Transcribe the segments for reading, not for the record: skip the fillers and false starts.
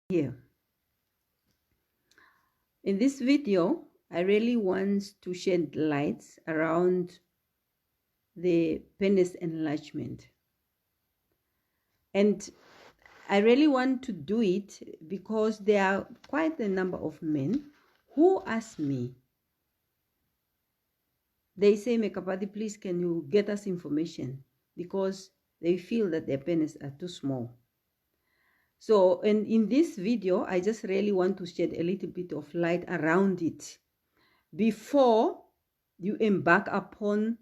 Here. In this video, I really want to shed light around the penis enlargement. And I really want to do it because there are quite a number of men who ask me, they say, Mekapati, please can you get us information? Because they feel that their penis are too small. So, and in this video, I just really want to shed a little bit of light around it before you embark upon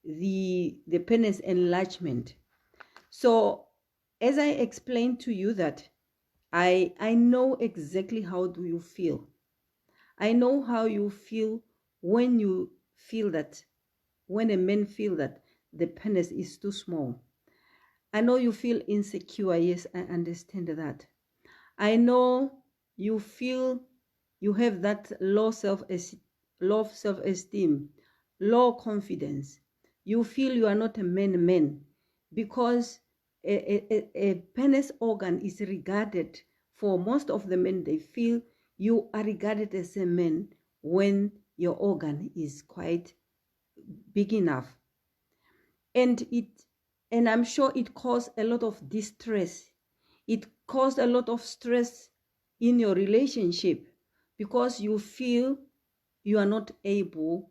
the penis enlargement. So, as I explained to you that I know exactly how do you feel. I know how you feel when you feel that, when a man feel that the penis is too small. I know you feel insecure. Yes, I understand that. I know you feel you have that low self-esteem, low confidence. You feel you are not a man because a penis organ is regarded, for most of the men, they feel you are regarded as a man when your organ is quite big enough. And I'm sure it caused a lot of distress. It caused a lot of stress in your relationship because you feel you are not able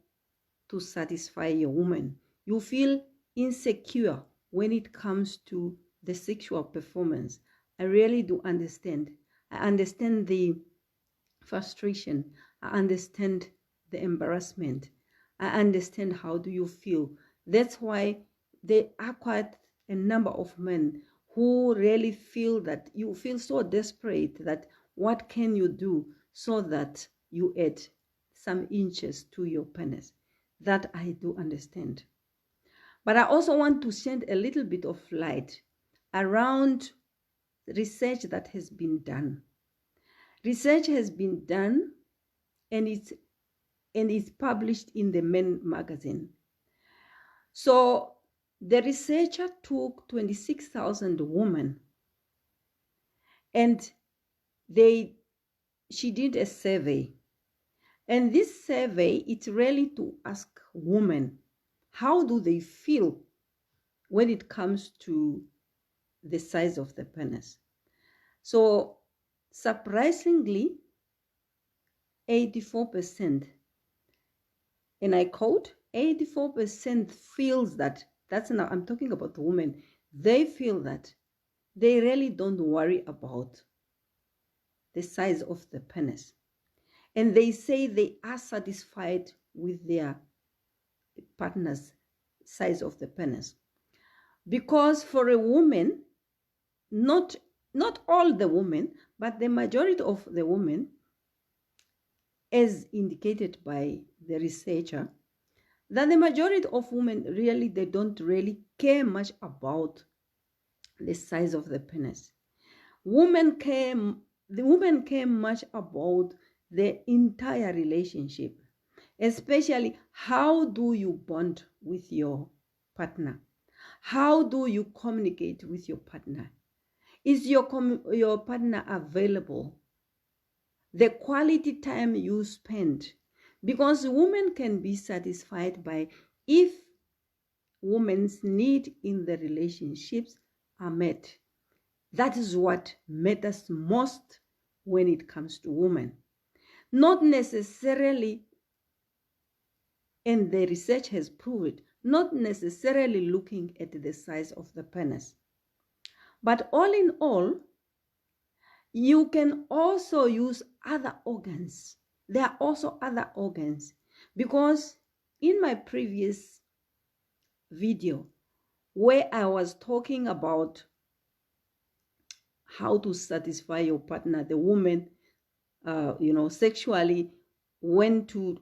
to satisfy your woman. You feel insecure when it comes to the sexual performance. I really do understand. I understand the frustration. I understand the embarrassment. I understand how do you feel. That's why there are quite a number of men who really feel that you feel so desperate that what can you do so that you add some inches to your penis. That I do understand. But I also want to shed a little bit of light around research that has been done. Research has been done and it's published in the Men magazine. So the researcher took 26,000 women and she did a survey. And this survey, it's really to ask women, how do they feel when it comes to the size of the penis? So surprisingly, 84%, and I quote, 84% feels that's now, I'm talking about the women, they feel that they really don't worry about the size of the penis. And they say they are satisfied with their partner's size of the penis. Because for a woman, not all the women, but the majority of the women, as indicated by the researcher, that the majority of women really, they don't really care much about the size of the penis. The women care much about the entire relationship, especially how do you bond with your partner? How do you communicate with your partner? Is your partner available? The quality time you spend, because women can be satisfied by if women's need in the relationships are met. That is what matters most when it comes to women. Not necessarily, and the research has proved, not necessarily looking at the size of the penis. But all in all, you can also use other organs. There are also other organs, because in my previous video where I was talking about how to satisfy your partner, the woman, sexually, when to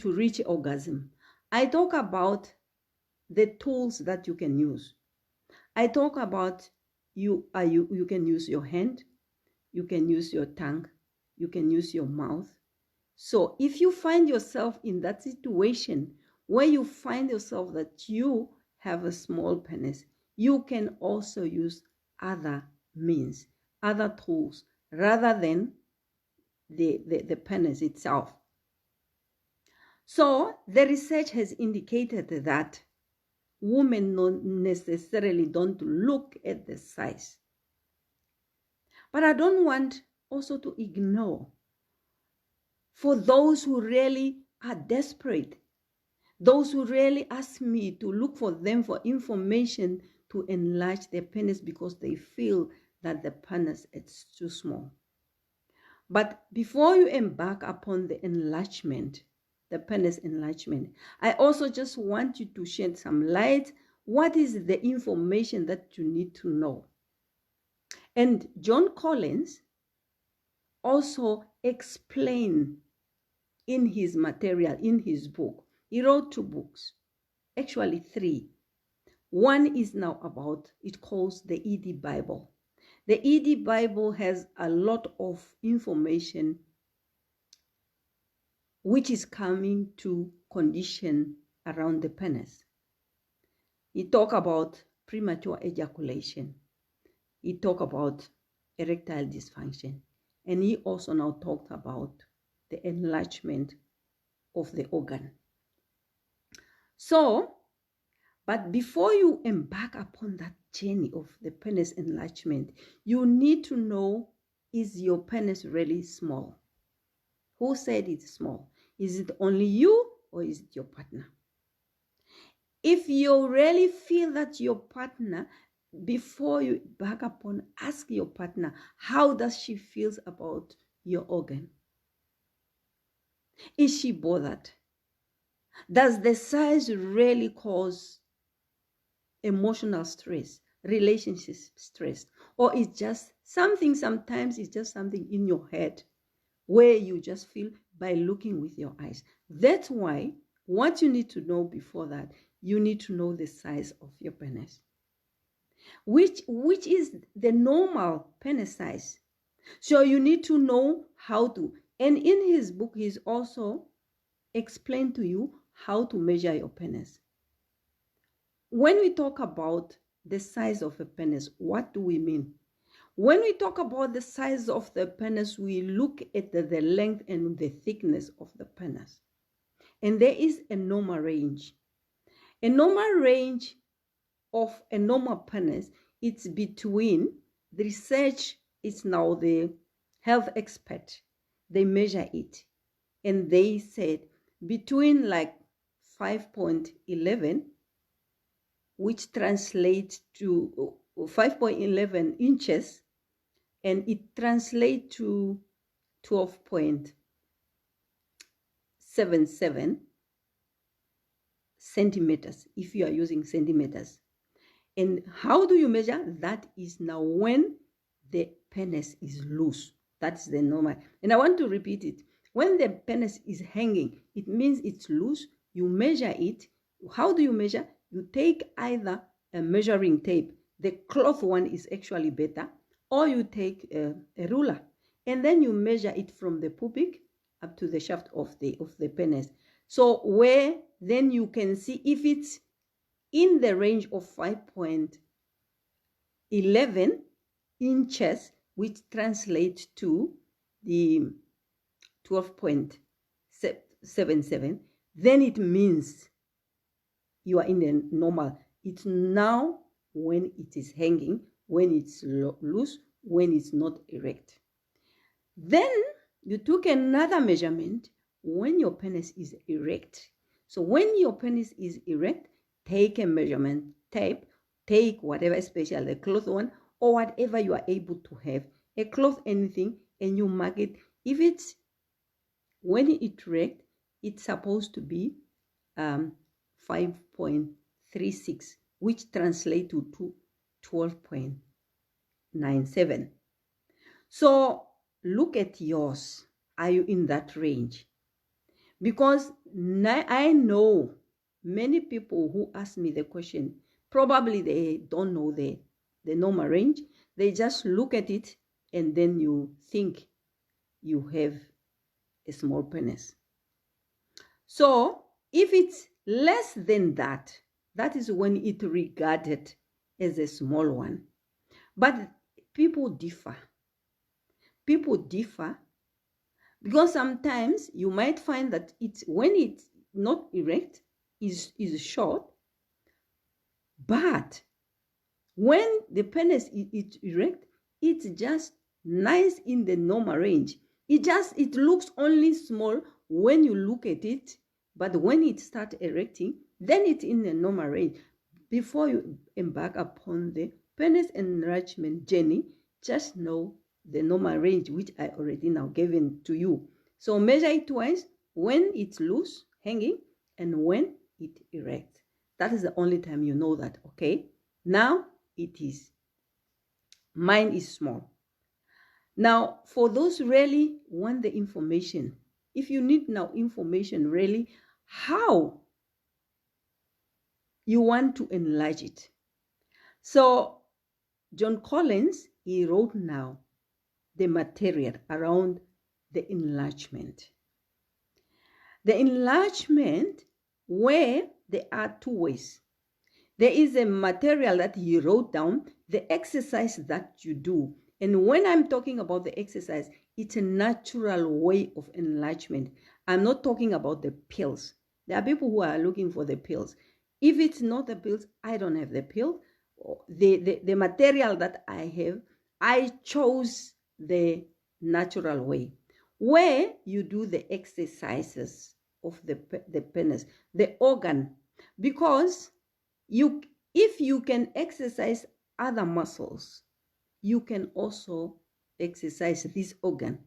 reach orgasm, I talk about the tools that you can use. I talk about you can use your hand, you can use your tongue, you can use your mouth. So if you find yourself in that situation where you find yourself that you have a small penis, you can also use other means, other tools rather than the penis itself. So the research has indicated that women not necessarily don't look at the size. But I don't want also to ignore for those who really are desperate, those who really ask me to look for them for information to enlarge their penis because they feel that the penis is too small. But before you embark upon the enlargement, the penis enlargement, I also just want you to shed some light. What is the information that you need to know? And John Collins also explained in his material, in his book. He wrote 2 books, actually 3. One is now about, it calls the ED Bible. The ED Bible has a lot of information which is coming to condition around the penis. He talk about premature ejaculation. He talk about erectile dysfunction. And he also now talked about the enlargement of the organ. So, but before you embark upon that journey of the penis enlargement, you need to know, is your penis really small? Who said it's small? Is it only you or is it your partner? If you really feel that your partner, before you embark upon, ask your partner, how does she feel about your organ? Is she bothered? Does the size really cause emotional stress, relationship stress? Or it's just something, sometimes it's just something in your head where you just feel by looking with your eyes. That's why what you need to know before that, you need to know the size of your penis, which is the normal penis size. So you need to know how to, and in his book, he's also explained to you how to measure your penis. When we talk about the size of a penis, what do we mean? When we talk about the size of the penis, we look at the length and the thickness of the penis. And there is a normal range. A normal range of a normal penis, it's between, the research is now the health expert, they measure it. And they said between like 5.11, which translates to 5.11 inches, and it translates to 12.77 centimeters, if you are using centimeters. And how do you measure? That is now when the penis is loose. That's the normal. And I want to repeat it. When the penis is hanging, it means it's loose. You measure it. How do you measure? You take either a measuring tape. The cloth one is actually better. Or you take a ruler. And then you measure it from the pubic up to the shaft of the penis. So where then you can see if it's in the range of 5.11 inches, which translates to the 12.77, then it means you are in the normal. It's now when it is hanging, when it's loose, when it's not erect. Then you took another measurement when your penis is erect. So when your penis is erect, take a measurement tape, take whatever, especially the cloth one, or whatever you are able to have, a cloth, anything, and you mark it. If it's, when it's erect, it's supposed to be 5.36, which translates to 12.97. So look at yours. Are you in that range? Because I know many people who ask me the question, probably they don't know the normal range. They just look at it and then you think you have a small penis. So if it's less than that, that is when it's regarded as a small one. But people differ. people differ, because sometimes you might find that when it's not erect is short, but when the penis is erect, it's just nice in the normal range. It looks only small when you look at it, but when it starts erecting, then it's in the normal range. Before you embark upon the penis enlargement journey, just know the normal range, which I already now given to you. So measure it twice, when it's loose, hanging, and when it erects. That is the only time you know that, okay? Now it is. Mine is small. Now, for those really want the information, if you need now information really, how you want to enlarge it. So John Collins, he wrote now the material around the enlargement. The enlargement, where there are two ways. There is a material that he wrote down, the exercise that you do. And when I'm talking about the exercise, it's a natural way of enlargement. I'm not talking about the pills. There are people who are looking for the pills. If it's not the pills, I don't have the pill. The material that I have, I chose the natural way, where you do the exercises of the penis, the organ, because if you can exercise other muscles, you can also exercise this organ,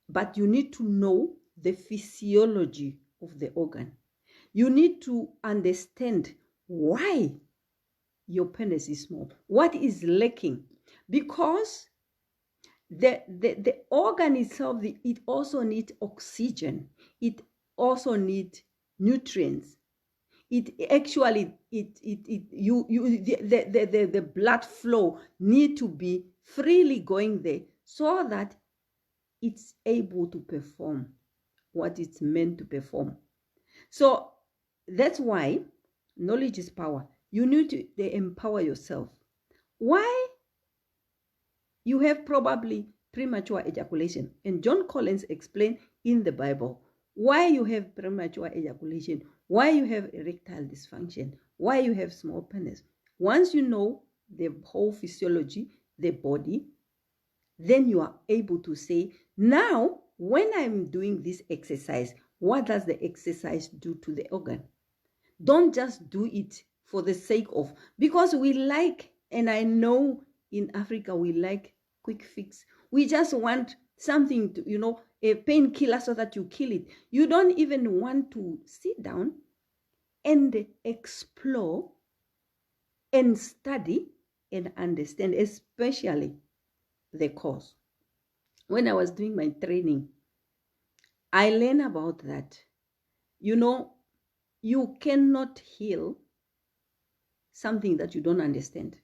but you need to know the physiology of the organ. You need to understand why your penis is small, what is lacking, because the organ itself, it also needs oxygen, it also needs nutrients. It actually, the blood flow need to be freely going there so that it's able to perform what it's meant to perform. So that's why knowledge is power. You need to empower yourself. Why? You have probably premature ejaculation. And John Collins explained in the Bible why you have premature ejaculation, why you have erectile dysfunction, why you have small penis. Once you know the whole physiology, the body, then you are able to say, now, when I'm doing this exercise, what does the exercise do to the organ? Don't just do it for the sake of, because we like, and I know in Africa, we like quick fix. We just want something to, a painkiller so that you kill it. You don't even want to sit down and explore and study and understand, especially the cause. When I was doing my training, I learned about that. You cannot heal something that you don't understand.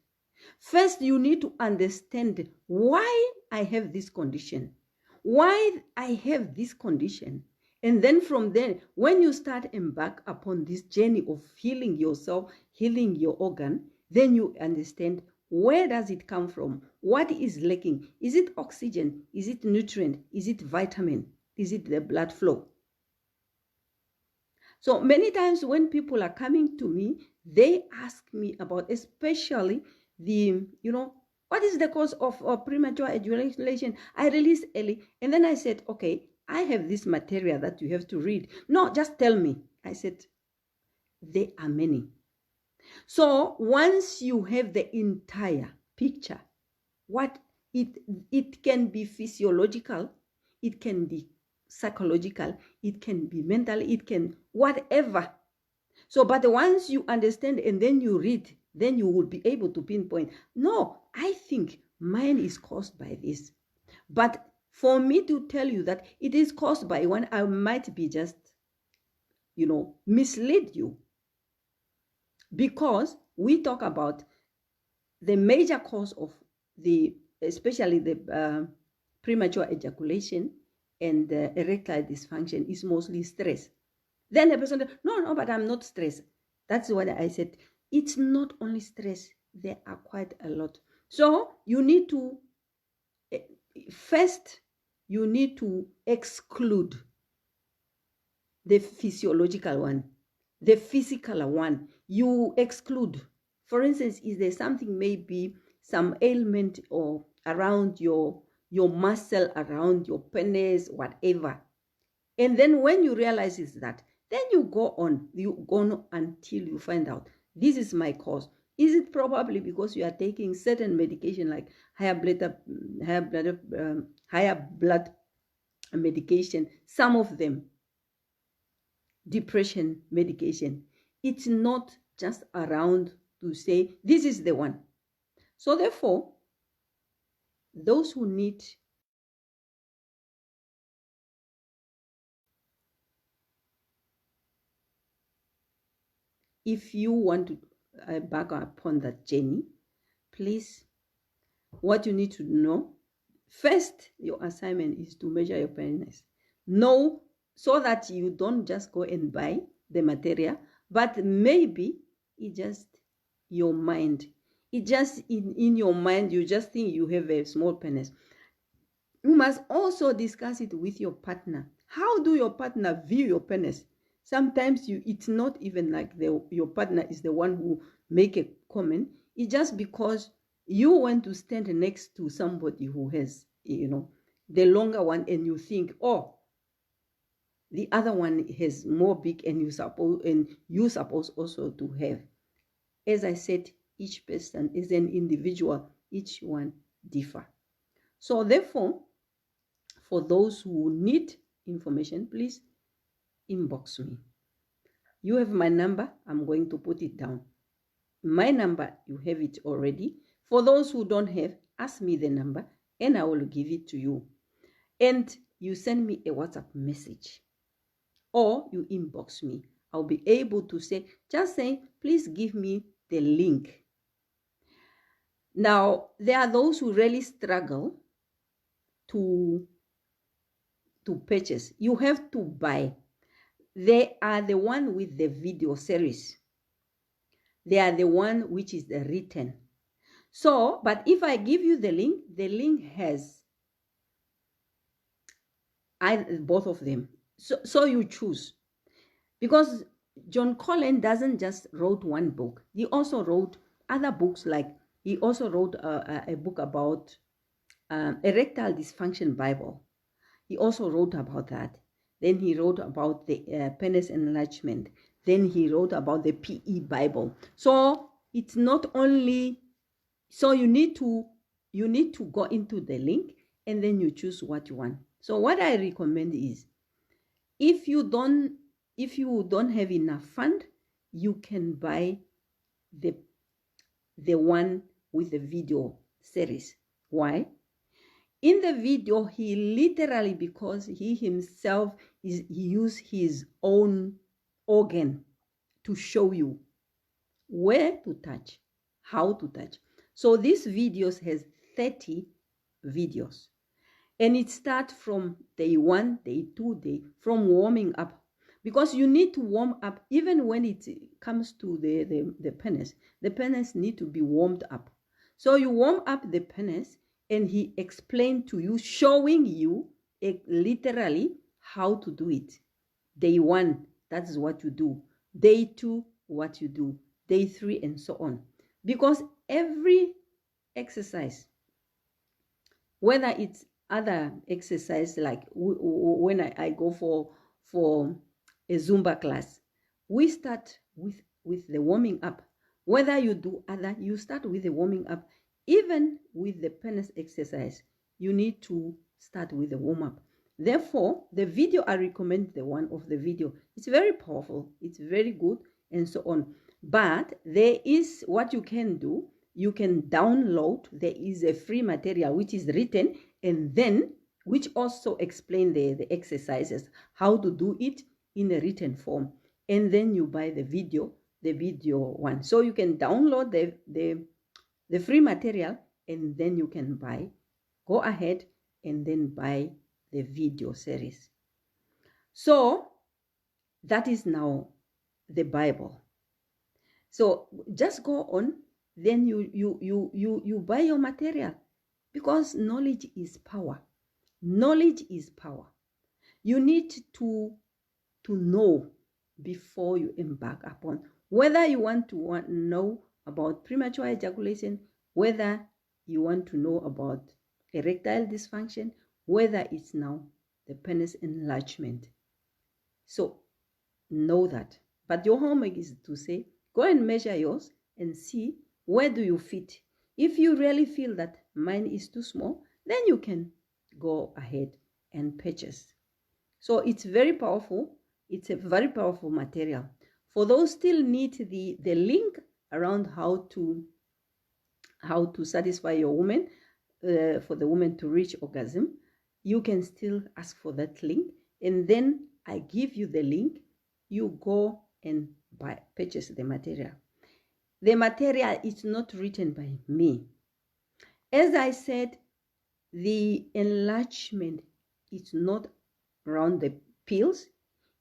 First, you need to understand why I have this condition, why I have this condition. And then from there, when you start embark upon this journey of healing yourself, healing your organ, then you understand, where does it come from? What is lacking? Is it oxygen? Is it nutrient? Is it vitamin? Is it the blood flow? So many times when people are coming to me, they ask me about, especially what is the cause of premature ejaculation? I release early. And then I said, okay, I have this material that you have to read. No, just tell me. I said, there are many. So once you have the entire picture, what it can be physiological, it can be psychological, it can be mental, it can whatever. So, but once you understand and then you read, then you will be able to pinpoint, no, I think mine is caused by this. But for me to tell you that it is caused by one, I might be just, mislead you. Because we talk about the major cause of especially the premature ejaculation and erectile dysfunction is mostly stress. Then the person said, no, but I'm not stressed. That's what I said. It's not only stress. There are quite a lot. So you need to First, you need to exclude the physiological one, the physical one. You exclude. For instance, is there something, maybe some ailment or around your muscle, around your penis, whatever. And then when you realize it's that, then you go on until you find out, this is my cause. Is it probably because you are taking certain medication like higher blood medication, some of them depression medication? It's not just around to say this is the one. So therefore, those who need if you want to back upon that journey, please, what you need to know, first, your assignment is to measure your penis. Know, so that you don't just go and buy the material, but maybe it just your mind. It just in your mind, you just think you have a small penis. You must also discuss it with your partner. How do your partner view your penis? Sometimes it's not even like your partner is the one who make a comment. It's just because you want to stand next to somebody who has, the longer one, and you think, oh, the other one has more big, and you suppose also to have. As I said, each person is an individual. Each one differ. So therefore, for those who need information, please inbox me. You have my number. I'm going to put it down. My number, you have it already. For those who don't have, ask me the number and I will give it to you. And you send me a WhatsApp message or you inbox me. I'll be able to just say, please give me the link. Now, there are those who really struggle to purchase. You have to buy. They are the one with the video series. They are the one which is the written. So, but if I give you the link has both of them. So you choose. Because John Collins doesn't just wrote one book. He also wrote other books, like he also wrote a book about erectile dysfunction Bible. He also wrote about that. Then he wrote about the penis enlargement. Then he wrote about the PE Bible. So it's not only, so you need to go into the link and then you choose what you want. So what I recommend is, if you don't have enough fund, you can buy the one with the video series. Why? In the video, he literally, because he himself he used his own organ to show you where to touch, how to touch. So this videos has 30 videos. And it starts from day 1, day 2, from warming up. Because you need to warm up even when it comes to the penis. The penis need to be warmed up. So you warm up the penis, and he explained to you, showing you literally how to do it. Day 1, that's what you do. Day 2, what you do. Day 3, and so on. Because every exercise, whether it's other exercise, like when I go for a Zumba class, we start with the warming up. Whether you do other, you start with the warming up. Even with the penis exercise, you need to start with the warm up. Therefore, the video, I recommend the one of the video. It's very powerful. It's very good, and so on. But there is what you can do. You can download. There is a free material which is written, and then which also explain the exercises, how to do it in a written form. And then you buy the video one. So you can download the free material, and then you can go ahead and then buy the video series. So that is now the Bible. So just go on, then you buy your material, because knowledge is power. Knowledge is power. You need to know before you embark upon whether you want to know about premature ejaculation, whether you want to know about erectile dysfunction, whether it's now the penis enlargement. So know that. But your homework is to say, go and measure yours and see where do you fit. If you really feel that mine is too small, then you can go ahead and purchase. So it's very powerful. It's a very powerful material. For those still need the link around how to satisfy your woman, for the woman to reach orgasm, you can still ask for that link, and then I give you the link. You go and purchase the material. The material is not written by me. As I said, the enlargement is not around the pills.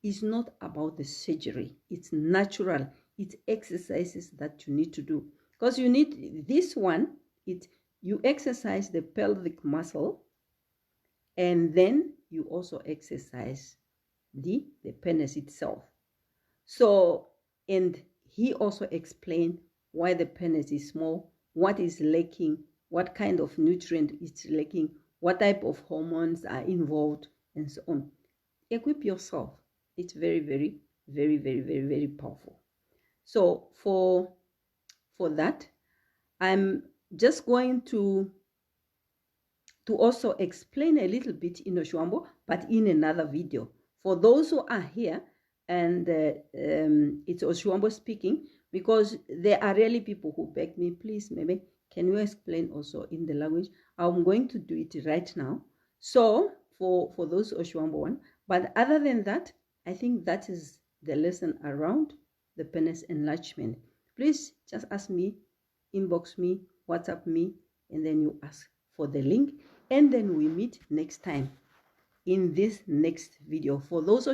It's not about the surgery. It's natural. It's exercises that you need to do. Because you need this one, you exercise the pelvic muscle, and then you also exercise the penis itself. So, and he also explained why the penis is small, what is lacking, what kind of nutrient is lacking, what type of hormones are involved, and so on. Equip yourself. It's very, very, very, very, very, very powerful. So for that, I'm just going to also explain a little bit in Oshwambo, but in another video. For those who are here, and it's Oshwambo speaking, because there are really people who beg me, please, maybe, can you explain also in the language? I'm going to do it right now. So for those Oshwambo one, but other than that, I think that is the lesson around the penis enlargement. Please just ask me, inbox me, WhatsApp me, and then you ask for the link, and then we meet next time in this next video. For those